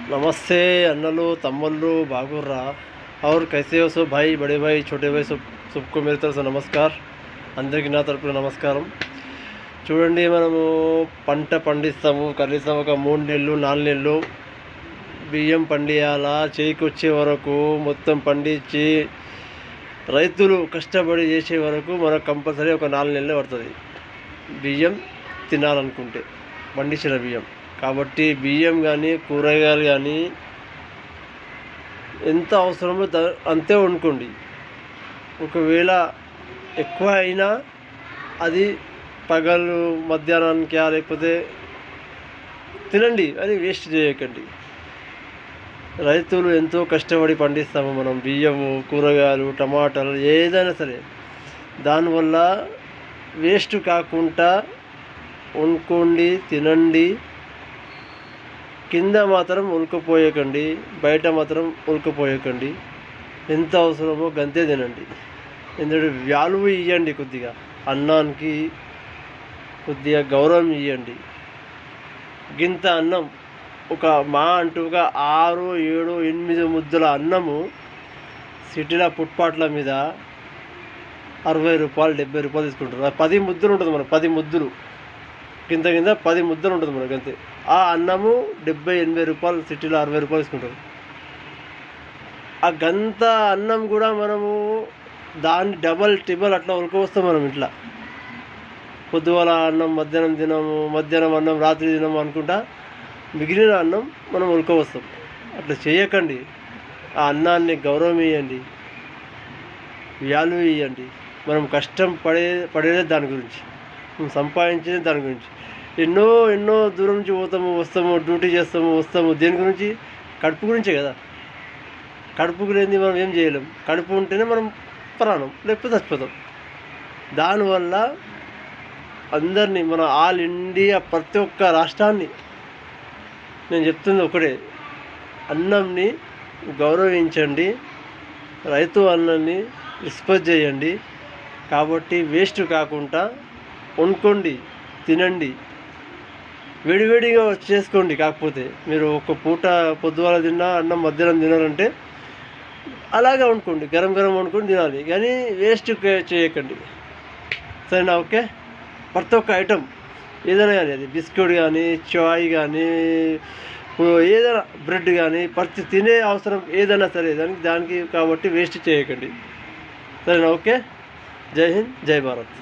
नमस्ते अन्नलू तम्मुళ్ళు बागुर्रा और कैसे हो सब भाई बड़े भाई छोटे भाई सबको मेरी तरफ से नमस्कार అందరికీ నా తరపున నమస్కారం. చూడండి, మనము పంట పండిస్తాము, కనీసం ఒక 3 నెలలు 4 నెలలు బియ్యం పండియాలా. చేతికొచ్చే వరకు మొత్తం పండించి రైతులు కష్టపడి చేసే వరకు మనకు కంపల్సరీ ఒక 4 నెలలు పడుతుంది బియ్యం తినాలనుకుంటే, పండించిన బియ్యం. కాబట్టి బియ్యం కానీ కూరగాయలు కానీ ఎంత అవసరమో అంతే వండుకోండి. ఒకవేళ ఎక్కువ అయినా అది పగలు మధ్యాహ్నానికి లేకపోతే తినండి, అని వేస్ట్ చేయకండి. రైతులు ఎంతో కష్టపడి పండిస్తాము మనం బియ్యము, కూరగాయలు, టమాటాలు, ఏదైనా సరే. దానివల్ల వేస్ట్ కాకుండా వండుకోండి, తినండి. కింద మాత్రం ఉల్కపోయకండి, బయట మాత్రం ఉల్కపోయకండి. ఎంత అవసరమో గంతే తినండి. ఎందుకంటే వాల్యూ ఇవ్వండి, కొద్దిగా అన్నానికి కొద్దిగా గౌరవం ఇవ్వండి. గింత అన్నం ఒక అంటూగా 6, 7, 8 ముద్దల అన్నము సిటీలో ఫుట్పాత్ల మీద 60 రూపాయలు 70 రూపాయలు తీసుకుంటారు. 10 ముద్దలు ఉంటుంది మనకు, 10 ముద్దలు కింద 10 ముద్దలు ఉంటుంది మనకు అంతే. ఆ అన్నము 70-80 రూపాయలు, సిటీలో 60 రూపాయలు తీసుకుంటారు. ఆ గంత అన్నం కూడా మనము దాన్ని డబల్ ట్రిబల్ అట్లా ఉడకవస్తాం మనం ఇంట్లో. పొద్దుగల అన్నం మధ్యాహ్నం తినము, మధ్యాహ్నం అన్నం రాత్రి తినము అనుకుంటా మిగిలిన అన్నం మనం ఉడకవస్తాం. అట్లా చేయకండి. ఆ అన్నాన్ని గౌరవం ఇవ్వండి, వాల్యూ ఇవ్వండి. మనం కష్టం పడేదే దాని గురించి, మనం సంపాదించేది దాని గురించి. ఎన్నో దూరం నుంచి వస్తాము, డ్యూటీ చేస్తాము, వస్తాము. దేని గురించి? కడుపు గురించే కదా. కడుపుకు లేని మనం ఏం చేయలేం. కడుపు ఉంటేనే మనం ప్రాణం, లేకపోతే చచ్చిపోతాం. దానివల్ల అందరినీ, మన ఆల్ ఇండియా ప్రతి ఒక్క రాష్ట్రాన్ని నేను చెప్తుంది ఒకటే, అన్నంని గౌరవించండి, రైతు అన్నాన్ని రెస్పెక్ట్ చేయండి. కాబట్టి వేస్ట్ కాకుండా వండుకోండి, తినండి, వేడివేడిగా చేసుకోండి. కాకపోతే మీరు ఒక పూట పొద్దుగాల తిన్నా అన్నం మధ్యాహ్నం తినాలంటే అలాగే వండుకోండి, గరం వండుకొని తినాలి. కానీ వేస్ట్ చేయకండి, సరేనా? ఓకే. ప్రతి ఒక్క ఐటమ్ ఏదైనా కానీ, అది బిస్కెట్ కానీ, చాయ్ కానీ, ఏదైనా బ్రెడ్ కానీ, ప్రతి తినే అవసరం ఏదైనా సరే దానికి కాబట్టి వేస్ట్ చేయకండి, సరేనా? ఓకే. జై హింద్, జై భారత్.